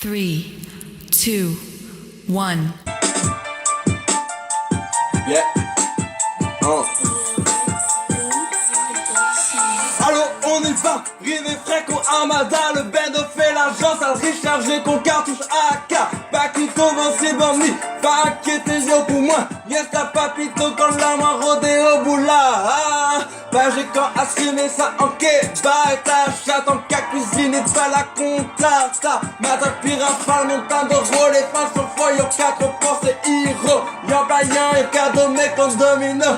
3, 2, 1. Yeah. Allô, on est pas rivé frais qu'on Armada, le bendo fait l'argent, ça le rechargé qu'on cartouche AK. Paquito, c'est borni, pas inquiété, yo pour moi. Yes, la papito, quand la main rodé au boula. Bah j'ai quand assumer ça en kebab, ta chatte en cas cuisine et pas la compta. Ça, mata pirafale, montagne de rôle, les fins sur foyer, 4 pour c'est héros. Y'en pas y'en, et cadeau, mec, on domino.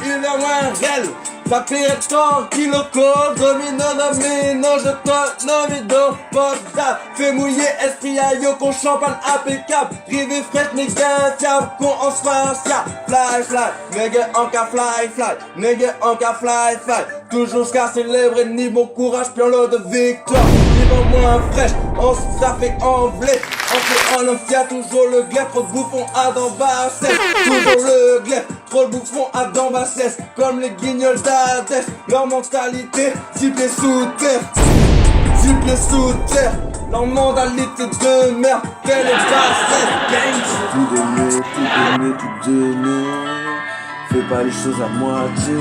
Une heure moins réelle. Ça pire ton kilo code, domino, je te nomido, poda, fais mouiller, esprit à yo, qu'on champagne impeccable, rivé fraîche, nigga, fiable, qu'on en spatial, fly, nigga, en cas fly, nigga, en cas fly, toujours jusqu'à célébrer, ni bon courage, puis lot de victoire, ni bon moins fraîche, on ça fait envelé, on fait en fiat, toujours le glaive, trop de bouffons à d'en bassesse, toujours le glaive, trop de bouffons à d'en bassesse, comme les guignols d'Adès, leur mentalité, ciblée sous terre, leur mentalité de merde, quelle est bassesse, gang. Tout donner, fais pas les choses à moitié,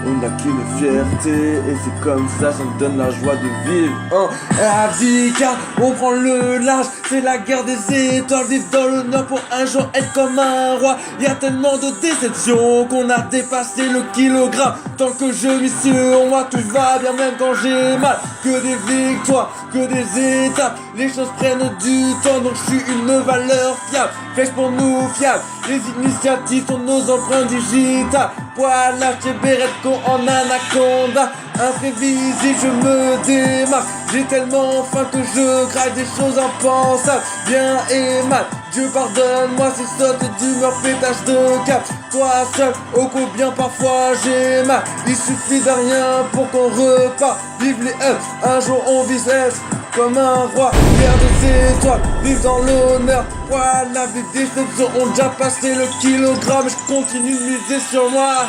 on n'a qu'une fierté, et c'est comme ça me donne la joie de vivre. Abdica, on prend le large, c'est la guerre des étoiles, vivre dans le nord pour un jour être comme un roi. Y a tellement de déceptions qu'on a dépassé le kilogramme. Tant que je vis sur moi, tout va bien même quand j'ai mal. Que des victoires, que des étapes, les choses prennent du temps, donc je suis une valeur fiable. Flèche pour nous fiable, les initiatives sont nos empreintes digitales. Poil lâché, Beretco en anaconda, imprévisible, je me démarque. J'ai tellement faim que je craque des choses impensables, bien et mal. Dieu pardonne-moi ces sautes d'humeur, pétage de cap. Toi seul, au combien parfois j'ai mal. Il suffit de rien pour qu'on repart. Vive les ups, un jour on vise S comme un roi. Guerre des étoiles, vive dans l'honneur. Voilà, les déceptions ont déjà passé le kilogramme. Je continue de miser sur moi.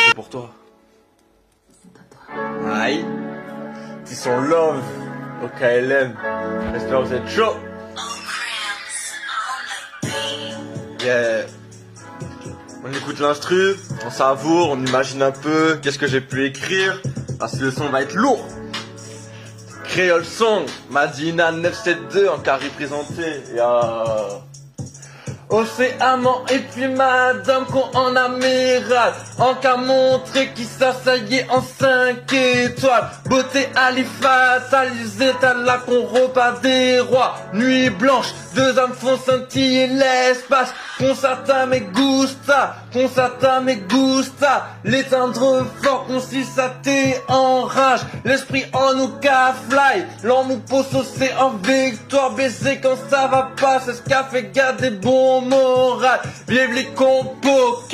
C'est pour toi. Aïe. Ils sont love au KLM. J'espère que vous êtes chaud. Yeah. On écoute l'instru, on savoure, on imagine un peu qu'est-ce que j'ai pu écrire, parce que le son va être lourd. Créole Song, Madina 972 en carré présenté. Océanement et puis madame qu'on en amiral, en qu'à montrer qui s'asseyait en 5 étoiles. Beauté ali fatalisée, t'as là qu'on repart des rois. Nuit blanche, deux âmes font scintiller l'espace. Consata me gusta, l'éteindre fort, consistaté en rage. L'esprit en nous qu'a fly, l'en nous pose saucer en victoire. Baiser quand ça va pas, c'est ce qu'a fait garder bon moral. Vive les compos,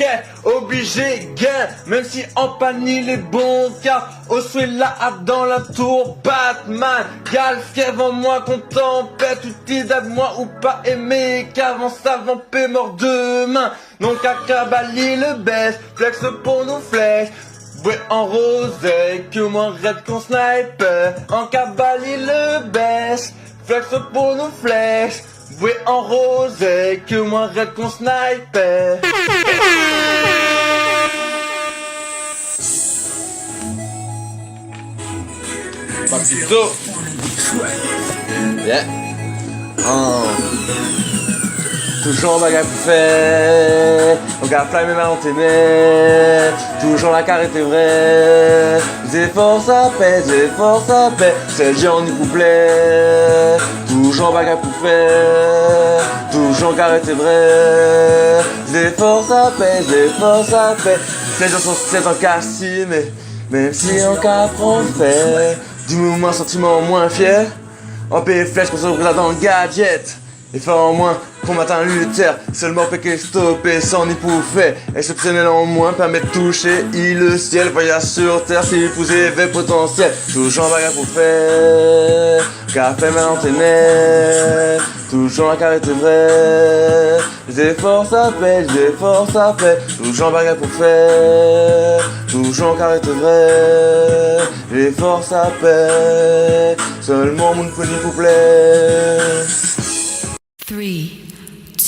obligé gain, même si en panie les bons cas. Oswella dans la tour, Batman, gal fièvre en moi qu'on tempête, tout est d'ab moi ou pas aimé, qu'avant savant paix mort demain. Donc à Cabali le baisse, flex pour nos flèches. Ouais en rosé, que moins raide qu'on sniper. En Cabali le baisse, flex pour nos flèches. Ouais en rosé, que moins raide qu'on sniper. Papito. Yeah. Toujours bagarre pour faire. On garde fly même on t'aimait. Toujours la carré est vrai. Les efforts ça pèse, c'est le genre du couplet. Toujours bagarre pour faire. Toujours carré est vrai. Les efforts ça pèse, c'est le genre c'est en cassis, mais même si on qu'apprend fait. Du mouvement, sentiment moins fier. En paix flèche qu'on se représente dans le gadget. Et faire en moins, combattant Luther. Seulement péqué stopper sans ni pouffer. Exceptionnel en moins, permet de toucher. Le ciel, voyage sur terre, c'est épouser vers potentiel. Toujours en bagarre pour faire. Café mal entraîné. Toujours la carré est vrai. Les efforts ça fait. Toujours en bagarre pour faire. Toujours en carré est vrai. Les efforts ça paie. Seulement mon pony vous plaît. 3,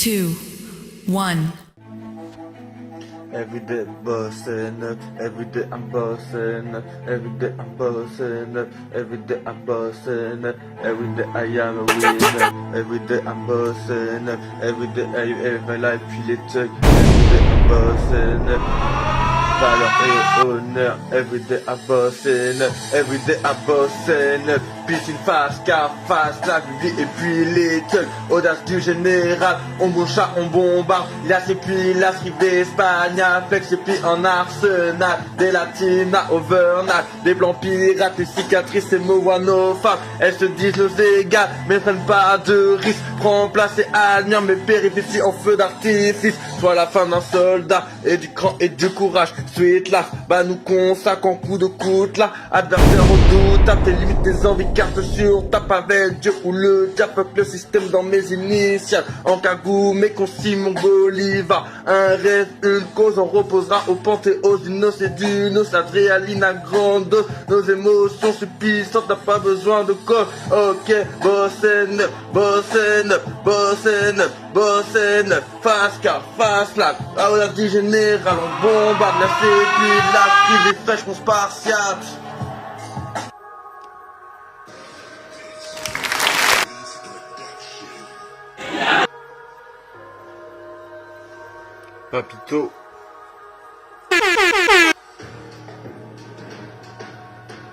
2, 1. Every day bossing up, every day I'm bossing up, every day I'm bossing up, every day I'm bossing up, every day I am a winner, every day I'm bossing up, every day I like puis les tugs, every day I'm bossing up. Valeur et honneur, everyday I'm bossing up, everyday I'm bossing up. Piscine face, car face, la vie et puis les thugs. Audace du général, on bouche, on bombarde. Là c'est puis la rivée Espagna, flex et puis en arsenal. Des latinas overnight, des blancs pirates, des cicatrices et moanophares. Elles se disent nos égales, mais prennent pas de risque. Prends place et admire mes péripéties en feu d'artifice. Soit la fin d'un soldat et du cran et du courage. Sweet life, bah nous consacre en coup de coutelas. Adversaire redoutable, tes limites, tes envies, carte sur tape avec Dieu ou le diable. Fuck le système dans mes initiales. En cagou, mais concis mon Bolivar. Un rêve, une cause, on reposera au panthéon du nos et du nos. Adréaline à grande dose, nos émotions subissantes, t'as pas besoin de code. Ok, bossen up, bossen up, bossen up, bossen up. Face car face là, ah on a dit général, on bombarde la puis la privée fraîche mon spartiate. Papito.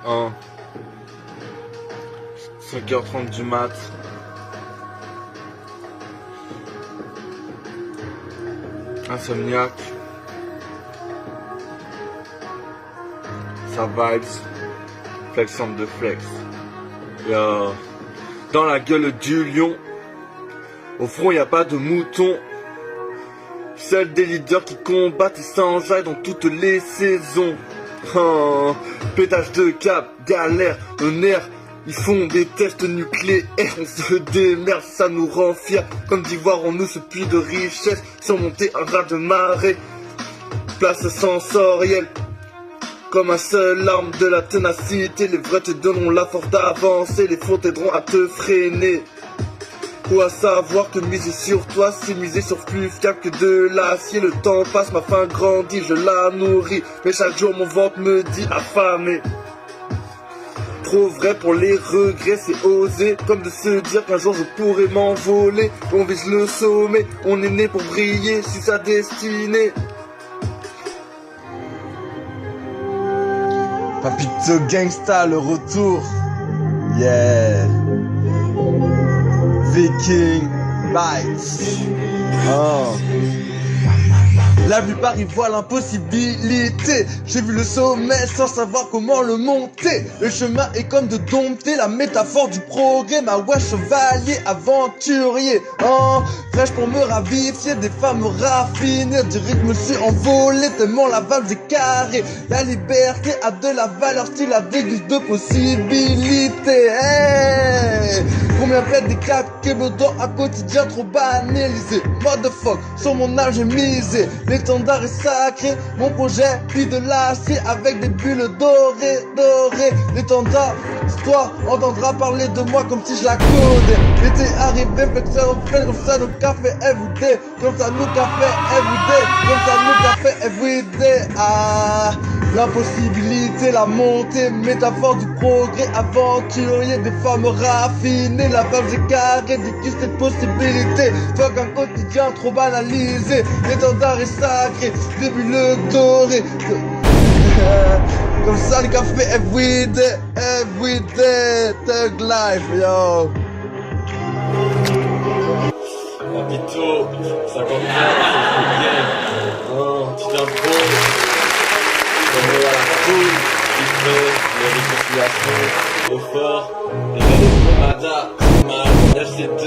Hein. 5h30 du mat. Insomniaque. Ça vibes. Flexion de flex. Yo. Dans la gueule du lion. Au front y a pas de mouton. Seuls des leaders qui combattent et s'enjaillent dans toutes les saisons. Oh, pétage de câble, galère, nos nerfs, ils font des tests nucléaires. On se démerde, ça nous rend fiers. Comme d'ivoire, on nous se puits de richesse. Surmonter un raz de marée. Place sensorielle. Comme un seul arme de la ténacité. Les vrais te donneront la force d'avancer. Les faux t'aideront à te freiner. Quoi savoir que miser sur toi, c'est miser sur plus fiable que de l'acier. Le temps passe, ma faim grandit, je la nourris. Mais chaque jour mon ventre me dit affamé. Trop vrai pour les regrets, c'est oser. Comme de se dire qu'un jour je pourrais m'envoler. On vise le sommet, on est né pour briller sur sa destinée. Papito Gangsta, le retour. Yeah. Viking Bites. Oh. La plupart y voient l'impossibilité. J'ai vu le sommet sans savoir comment le monter. Le chemin est comme de dompter la métaphore du progrès. Ma ouais, chevalier, aventurier. Oh, fraîche pour me ravifier. Des femmes raffinées. Dirais que je me suis envolé tellement la valse est carrée. La liberté a de la valeur si la déguste de possibilités. Hey, combien fait des claques me dans un quotidien trop banalisé. Motherfuck, sur mon âme j'ai misé. L'étendard est sacré, mon projet puis de l'acier avec des bulles dorées, dorées. L'étendard, toi, entendra parler de moi comme si je la connais. L'été arrivé, fait que ça en fait, comme ça nos cafés everyday, comme ça nous cafés everyday, comme ça nous cafés everyday. Ah, l'impossibilité, la montée, métaphore du progrès, aventurier, des femmes raffinées, la femme j'ai carré, déguste cette possibilité. Fuck un quotidien trop banalisé, l'étendard est sacré, début le doré. Comme ça le café everyday, everyday, thug life, yo. Papito, 50 ans, c'est bien. Oh, petite intro. Comme à la foule, il fait les réconciliations au fort. Les belles Mada, mal, FCD.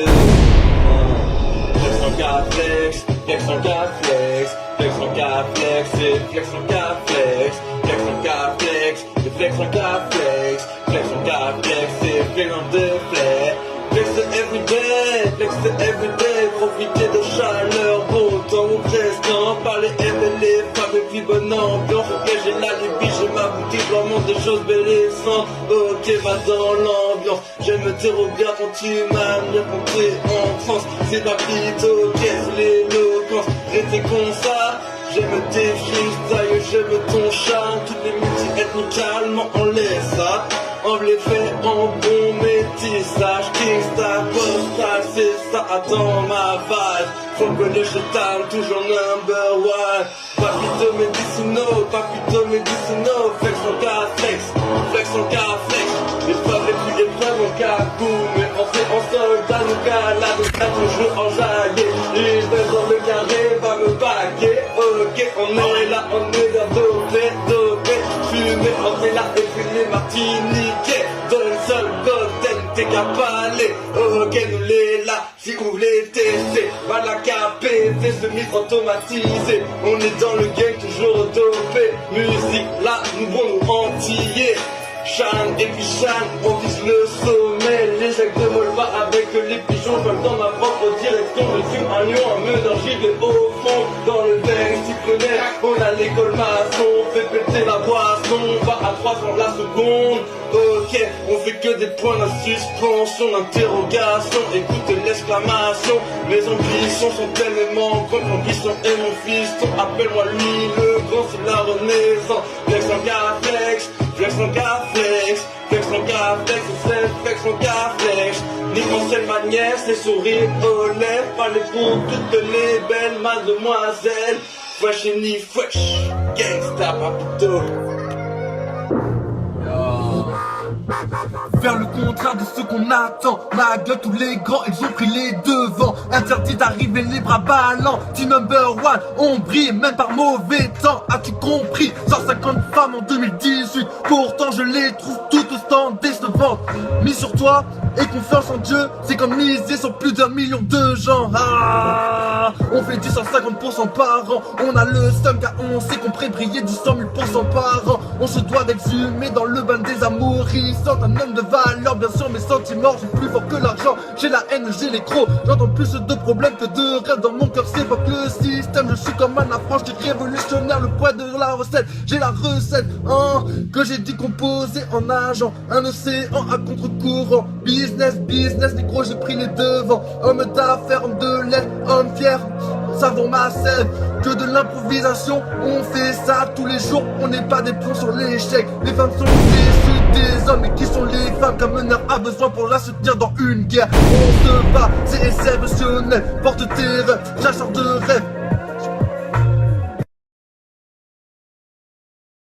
Flex en K-Flex, flex en K-Flex, flex en K-Flex, c'est flex en K-Flex, flex en K-Flex, c'est flex en K-Flex, flex en K-Flex, c'est flex en deux flex, flex c'est everyday, flex c'est everyday, profiter de chaleur, beau temps ou presque, en parler, aimer les femmes et puis bonne ambiance, ok j'ai la lubie, j'ai ma boutique, leur montre des choses bellissantes, ok va dans l'ambiance, j'aime me dire au bien quand tu m'as bien compté en France, c'est ma petite ok, c'est l'éloquence, rester comme ça. J'aime tes freestyles, j'aime ton charme. Toutes les multi-ethniques calmement on laisse ça. On les fait en bon métissage. Kingstar, postal, c'est ça, attends ma vibe. Faut que les chétales, toujours number one. Papito médicinaux, flex en cas flex, flex en cas flex. Épreuve et puis épreuve en cas boum. Mais on fait en soldat, nous cas toujours enjaillé. Et je vais dans le carré, va me baquer. Ok, on est là, on est là, dopé, fumé, on est là, et puis les martiniquais. Dans le seul cocktail, t'es qu'à parler. Ok, nous les là, si vous voulez tester, va la caper, fais semi-automatisé. On est dans le game, toujours dopé. Musique là, nous bon nous entier. Shine et puis shine, on vise le sommet. L'échec de Molva avec les pigeons, je vole dans ma propre direction. Je suis un lion, un meurtre, j'y vais au fond. Dans le verre cyclonaire, on a l'école maçon. Fait péter la boisson, va à 300 la seconde. Ok, on fait que des points de suspension, d'interrogation. Écoute l'exclamation, mes ambitions sont tellement grandes. L'ambition est mon fiston, appelle-moi lui le grand, c'est la renaissance. Flex en cas flex, flex en cas flex, flex en cas flex, c'est flex en cas flex. Nique ma nièce, les sourires aux lèvres, parlez pour toutes les belles mademoiselles. Fresh et ni fresh, gangsta papito. Vers le contraire de ce qu'on attend, ma gueule tous les grands, ils ont pris les devants. Interdit d'arriver les bras ballants, team number one, on brille même par mauvais temps. As-tu compris? 150 femmes en 2018, pourtant je les trouve toutes au stand décevantes. Mis sur toi et confiance en Dieu, c'est comme miser sur plus d'un million de gens. Ah, on fait du 150% par an, on a le seum car on sait qu'on pourrait briller du 100 000% par an. On se doit d'exhumer dans le bain des amourissantes. Un homme de valeur, bien sûr mes sentiments sont plus forts que l'argent. J'ai la haine, j'ai les crocs, j'entends plus de problèmes que de rêves. Dans mon cœur c'est pas que le système, je suis comme un affranchi révolutionnaire. Le poids de la recette, j'ai la recette que j'ai décomposé en argent. Un océan à contre-courant, business, négro j'ai pris les devants. Homme d'affaires, homme de lettres, homme fier, savons ma sève, que de l'improvisation. On fait ça tous les jours, on n'est pas des pions sur l'échec. Les femmes sont déçues des hommes, et qui sont les femmes qu'un meneur a besoin pour la soutenir dans une guerre. On se bat, c'est exceptionnel, porte tes rêves, chasseur de rêves.